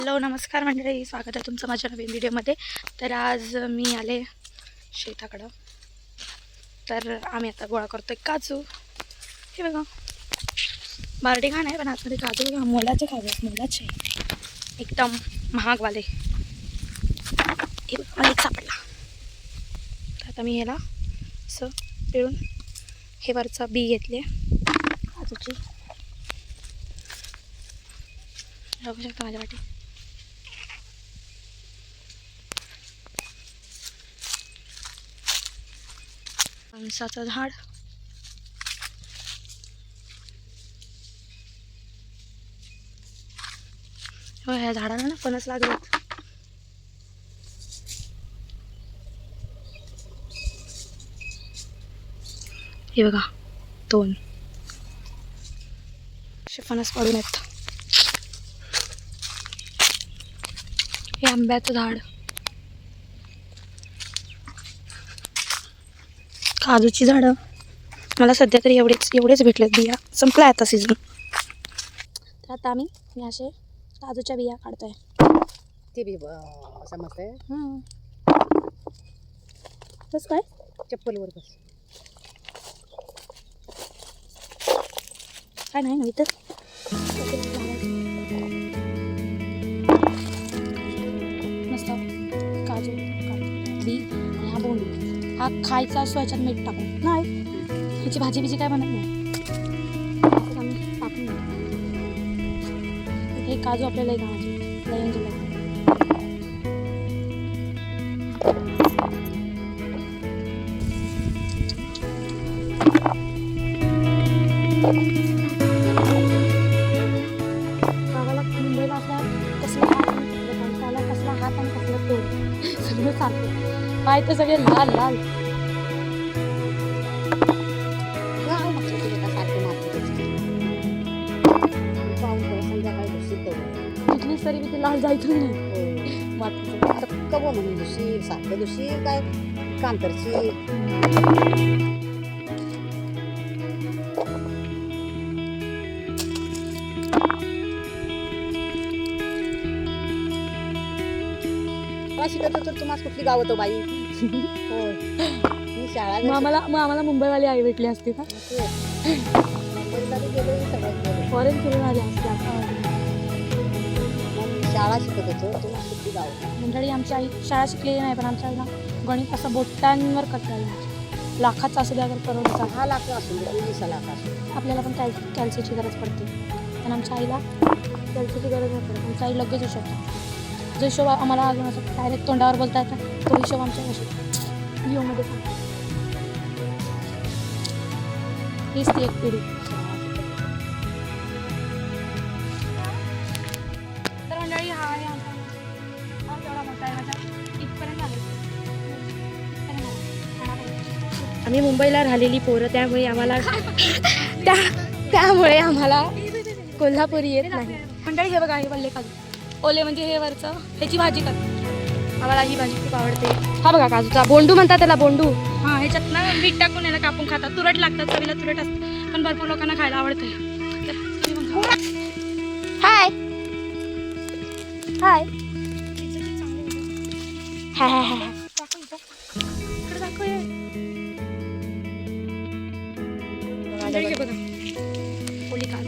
Hello नमस्कार मंडळी, स्वागत आहे तुमचं माझ्या नवीन व्हिडिओमध्ये. तर आज मी आले शेताकडं. तर आम्ही आता गोळा करतोय काजू. हे बघा, बारडी घाण आहे पण आतमध्ये काजू बघा, मोलाचे काजू आहेत, मोलाचे एकदम महागवाले. हे बघा, मला एक सापडला. तर आता मी ह्याला असं पिळून हे वरचा बी घेतले काजूची. बघू शकता माझ्या वाटी. फणसाचं झाड, ह्या झाडाला ना फणस लागलेत. हे बघा, दोन असे फणस पडून आहेत. हे आंब्याचं झाड, काजूची झाडं. मला सध्या तरी एवढेच भेटलेत बिया, संपला आता सीझन. तर आता मी असे काजूच्या बिया काढतोय. ते बी समजतंय. बस काय चप्पलवर बस, काय नाही ना इथं. मस्त काजू बी आणि हा बोंडू. हा खायचा असतो, ह्याच्यात मीठ टाकून नाही. ह्याची भाजी बिजी काय बनत नाही, असं आम्ही टाकून देतो. हे काजू आपल्याला कामाचे लयन गेलं. गावाला मुंबईला असल्या कसला हात आणि कसला हात आणि कसलं तोड सगळं चालतं. पाय तर सगळे लाल लाल. कुठलीच तरी मी ते लाल जायचं नाही मातीचं. आता कवा म्हणून दुसरी सारखं दुसरी काय कांतरची. शिकत होतो तुम्हाला कुठली गाव होतो बाई. होय, मी शाळा मग आम्हाला मुंबईवाली आई भेटली असते का? मुंबईला गेलो, सगळ्यात फॉरेन फिरून आले असते आता. शाळा शिकत होतो तुम्हाला कुठली गाव. मंडळी, आमची आई शाळा शिकलेली नाही पण आमच्या आईला गणित असं बोटांवर करता येईल. लाखाचा असू द्या अगर करोडचा. 10 लाख असून 20 लाख असून आपल्याला पण कॅल्सीची गरज पडते, पण आमच्या आईला कॅल्सीची गरज नाही पडत. आमच्या आई लगेच हिशोब टाकते. जो हिशोब आम्हाला अजून असं डायरेक्ट तोंडावर बोलता येतं, तो हिशोब आमच्या व्हिडिओमध्ये सांगतो. हीच ती एक पिढी. तर मंडळी, हा आहे आमचा. हा केवढा मोठा आहे, माझ्या इथपर्यंत आले. आम्ही मुंबईला राहिलेली पोरं, त्यामुळे आम्हाला कोल्हापुरी येत नाही. मंडळी, हे बघा, हे वल्ले काजू. ओले म्हणजे हे वरचं, ह्याची भाजी करतो. आम्हाला ही भाजी खूप आवडते. हा बघा, काजूचा बोंडू म्हणतात त्याला, बोंडू. हां, ह्याच्यात ना मीठ टाकून याला कापून खातात. तुरट लागतात, चवीला तुरट असतं, पण भरपूर लोकांना खायला आवडते. हाय हाय हाय हाय हाय इकडे दाखव. बघा, ओली काज.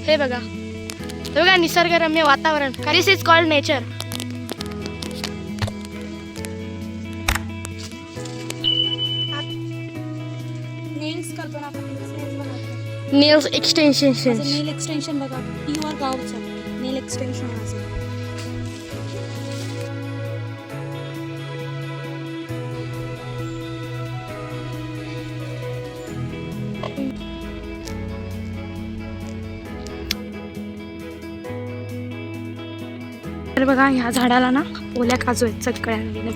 हे बघा, हे बघा, निसर्गरम्य वातावरण. दिस इज कॉल्ड नेचर. नेल्स करतो ना आपण, नेल्स एक्सटेन्शन. नेल एक्सटेन्शन बघा, प्युअर गावचं नेल एक्सटेन्शन माझं. तर बघा, ह्या झाडाला ना ओल्या काजू आहेत सगळ्यांनी.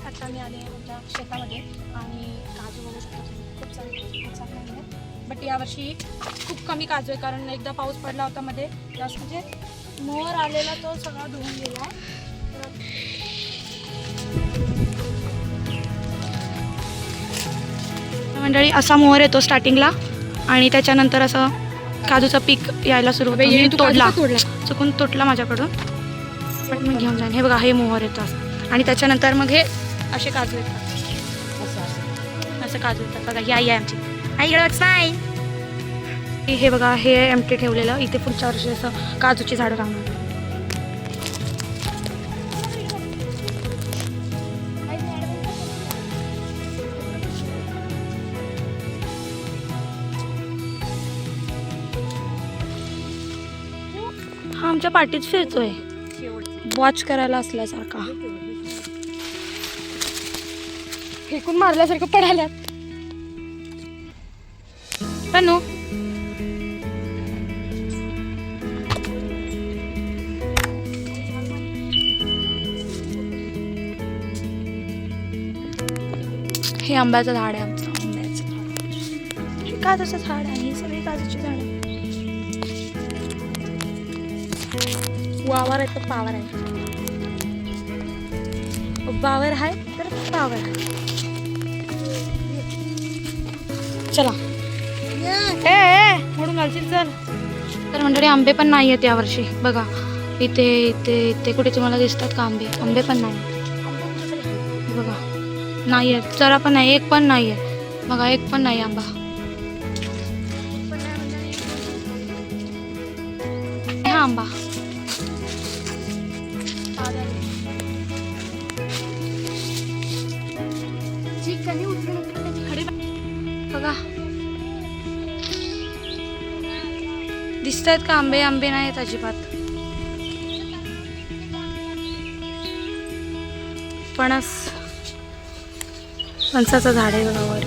आता मी आले आमच्या शेतामध्ये आणि काजू बघू शकता तुम्ही, खूप चांगले आहेत. बट यावर्षी खूप कमी काजू आहे, कारण एकदा पाऊस पडला होता मध्ये जास्त, म्हणजे मोहर आलेला तो सगळा धुवून गेला. मंडळी असा मोहर येतो स्टार्टिंगला आणि त्याच्यानंतर असं काजूचं पीक यायला सुरू होतं. मी तोडला, चुकून तुटला माझ्याकडून, पण मी घेऊन जाईन. हे बघा, हे मोहर येतं असं आणि त्याच्यानंतर मग हे असे काजू येतात, असं काजू येतात. बघा ही आई आहे आमची, आईकडे नाही. हे बघा, हे एमटी ठेवलेलं इथे, पुढच्या वर्षी असं काजूची झाडं लावणार. हा आमच्या पाठीत फिरतोय, वॉच करायला असल्यासारखा, फेकून मारल्यासारखं पडायला. पन्नू हे आंब्याचं झाड आहे आमचं, आंब्याचं झाड. हे काजूचं झाड आहे, ही सगळी काजूची झाड आहे. वावर आहे तर पावर आहे, बावर आहे तर पावर आहे. चला ए म्हणून घालशील चल. तर मंडळी आंबे पण नाही आहेत यावर्षी. बघा इथे इथे इथे कुठे तुम्हाला दिसतात का आंबे? आंबे पण नाही बघा, नाही आहेत जरा पण नाही, एक पण नाही आहे बघा, एक पण नाही आंबा. हा आंबा बघा, दिसत आहेत का आंबे? आंबे नाही आहेत अजिबात. फणसाचं झाड आहे बघा वर.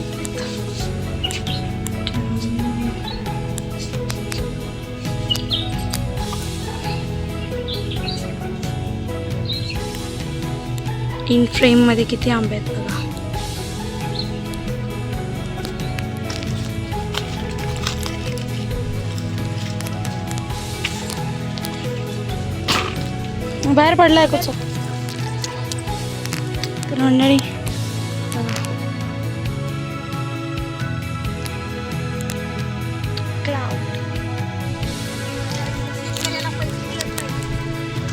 इन फ्रेम मध्ये किती आंबे आहेत बघा. बाहेर पडलाय कुछ तर मंडळी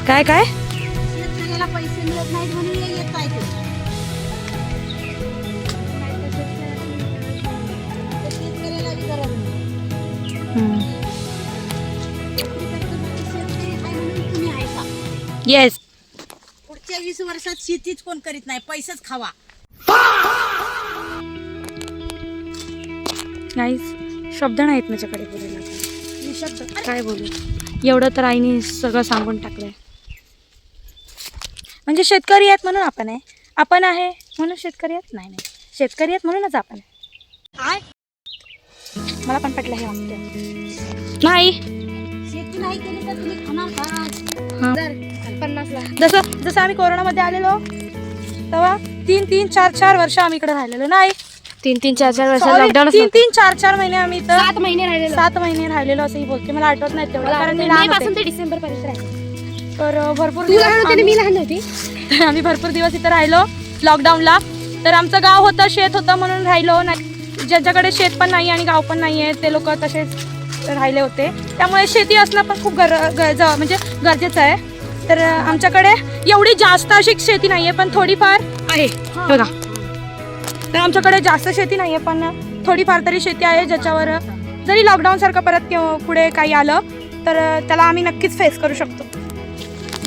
काय काय शेतकऱ्याला पैसे मिळत नाहीत म्हणून हे येत आहे ते. शेतकऱ्याला बी गरज नाही. शेतकरी आहे म्हणून तुम्ही आहे का? येस. पुढच्या 20 वर्षात शेतीच कोण करीत नाही, पैसेच खावा. नाहीच शब्द नाहीत माझ्याकडे बोलायला. शब्द काय बोलू? एवढं तर आईने सगळं सांगून टाकलंय. म्हणजे शेतकरी आहेत म्हणून आपण आहे, आपण आहे म्हणून शेतकरी आहेत? नाही नाही, शेतकरी आहेत म्हणूनच आपण आहे. मला पण पटलं हे वाक्य. नाही शेती नाही केली तर तुम्ही खाणार हा. का? 50 लाख. जसं आम्ही कोरोनामध्ये आलेलो तेव्हा 3-3, 4-4 वर्ष आम्ही इकडे राहिलेलो. नाही 3-3, 4-4 वर्ष लॉकडाऊन. 3-3, 4-4 महिने आम्ही इथं 7 महिने राहिलेलो असंही बोलते. मला आठवत नाही तेवढं, कारण मी लहान होते. डिसेंबर पर्यंत राहिले. तर भरपूर मी लहान होती. आम्ही भरपूर दिवस इथं राहिलो लॉकडाऊनला. तर आमचं गाव होतं, शेत होतं म्हणून राहिलो. नाही ज्यांच्याकडे शेत पण नाही आणि गाव पण नाही आहे ते लोक तसेच राहिले होते. त्यामुळे शेती असणं पण खूप म्हणजे गरजेचं आहे. तर आमच्याकडे एवढी जास्त अशी शेती नाही आहे, पण थोडीफार आहे बघा. तर आमच्याकडे जास्त शेती नाही आहे, पण थोडीफार तरी शेती आहे, ज्याच्यावर जरी लॉकडाऊनसारखं परत किंवा पुढे काही आलं तर त्याला आम्ही नक्कीच फेस करू शकतो.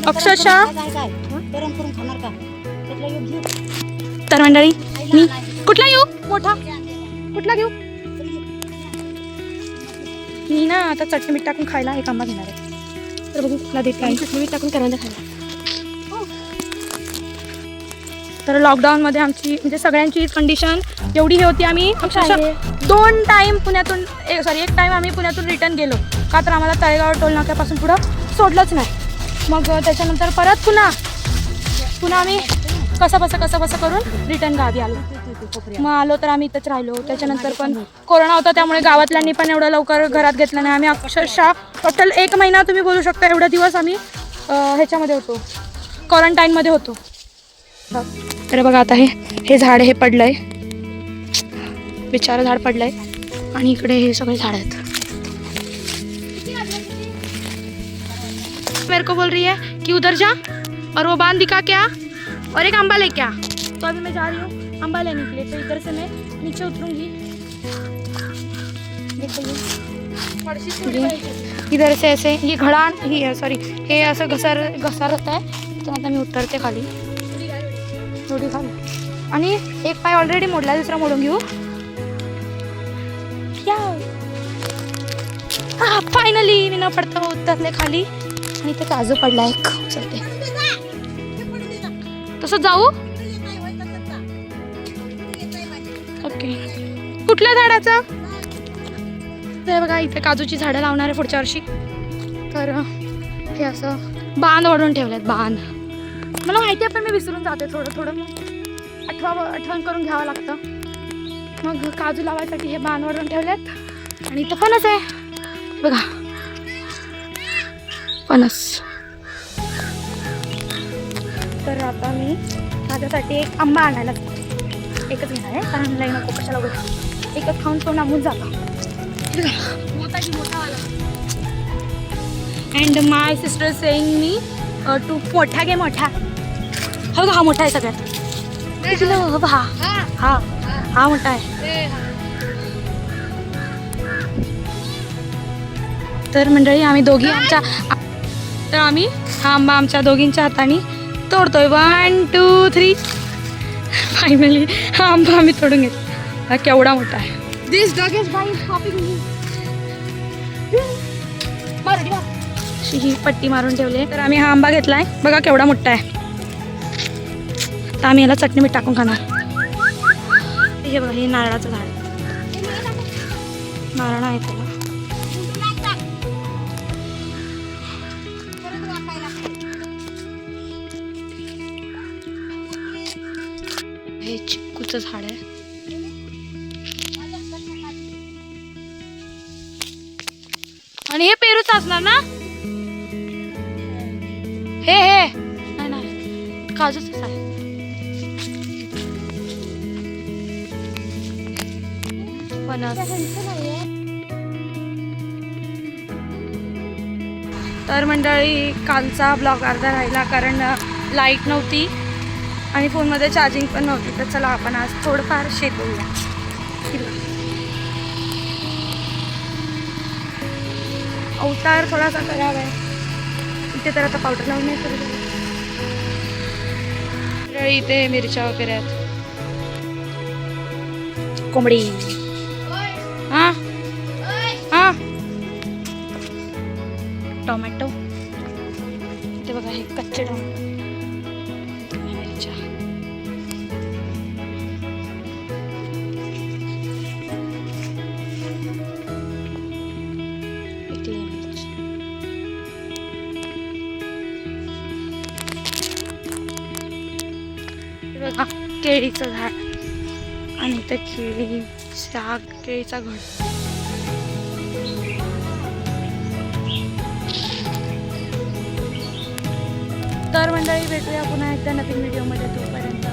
अक्षरशः गरम करून खाणार का? तर मंडळी मी कुठला घेऊ? मोठा कुठला घेऊ? मी ना आता चटणी मीठ टाकून खायला एक आंबा घेणार आहे. तर बघू कुठला देते आणि चटणी मीठ टाकून करायला खायला. तर लॉकडाऊनमध्ये आमची म्हणजे सगळ्यांची कंडिशन एवढी हे होती. आम्ही अक्षरशः 2 टाईम पुण्यातून एक टाईम आम्ही पुण्यातून रिटर्न गेलो, का तर आम्हाला तळेगाव टोल नाक्यापासून पुढं सोडलंच नाही. मग त्याच्यानंतर परत पुन्हा आम्ही कसं बसं करून रिटर्न गावी आलो. मग आलो तर आम्ही इथंच राहिलो. त्याच्यानंतर पण कोरोना होता त्यामुळे गावातल्यांनी पण एवढं लवकर घरात घेतलं नाही. आम्ही अक्षरशः टोटल 1 महिना तुम्ही बोलू शकता एवढे दिवस आम्ही ह्याच्यामध्ये होतो, क्वारंटाईनमध्ये होतो. तर बघा आता हे झाड हे पडलंय, बिचारं झाड पडलंय. आणि इकडे हे सगळे झाड आहेत. मेरे को बोल रही है कि उधर जा और वो बांध दिखा क्या और एक अम्बा ले क्या. तो अभी मैं जा रही हूँ अम्बा लेने के लिए. तो इधर से मैं नीचे उतरूंगी. देखो इधर से ऐसे ये घड़ा ही है, सॉरी हे असं घसर होत आहे. तर आता मी उतरते खाली थोडी खाली. आणि एक पाय ऑलरेडी मोडला, दुसरा मोडून घेऊ. फायनली मी न पडता उतरले खाली. आणि ते काजू पडला एक. चलते तसं जाऊ. ओके. कुठल्या झाडाचं. ते बघा इथे काजूची झाडं लावणार आहे पुढच्या वर्षी. तर हे असं बांध ओढून ठेवलेत. बांध मला माहिती आहे पण मी विसरून जाते थोडं. मग आठवण करून घ्यावं लागतं. मग काजू लावायसाठी हे बांध ओढून ठेवलेत. आणि इथं फणस आहे बघा, फणस. तर आता मी माझ्यासाठी एक आंबा आणायला एकच घेणार आहे, कारण लई नको कशाला गोष्ट. एकच खाऊन तो नामून जातो. And my sister saying me to मोठा घे मोठा. हा बघा हा मोठा आहे सगळ्यात. हा मोठा आहे. तर मंडळी आम्ही दोघी तर आम्ही हा आंबा आमच्या दोघींच्या हाताने तोडतोय. 1 2 3. फायनली हा आंबा आम्ही तोडून घेतो. हा केवढा मोठा आहे. ही पट्टी मारून ठेवली. तर आम्ही हा आंबा घेतलाय बघा केवढा मोठा आहे. तर आम्ही याला चटणी मीठ टाकून खाणार. हे बघा हे नारळाचं झाड, नारळ आहे त्याला. हे चिक्कूचं झाड आहे. आणि हे पेरूच असणार ना. हे नाही काजूच आहे. तर मंडळी कालचा ब्लॉग अर्धा राहिला कारण लाईट नव्हती आणि फोनमध्ये चार्जिंग पण नव्हती. तर चला आपण आज थोडंफार शेकूया. अवतार थोडासा खराब आहे इथे. तर आता पावडर लावून नाही करू. इथे मिरच्या वगैरे आहेत. कोंबडी. हा हा टोमॅटो. ते बघा हे कच्चे टोमॅटो. मिरच्या. पिकली मिरची. बघा केळीचं झाड आणि ते केळीचा घड. तर मंडळी भेटूया पुन्हा एकदा नवीन व्हिडिओमध्ये. तोपर्यंत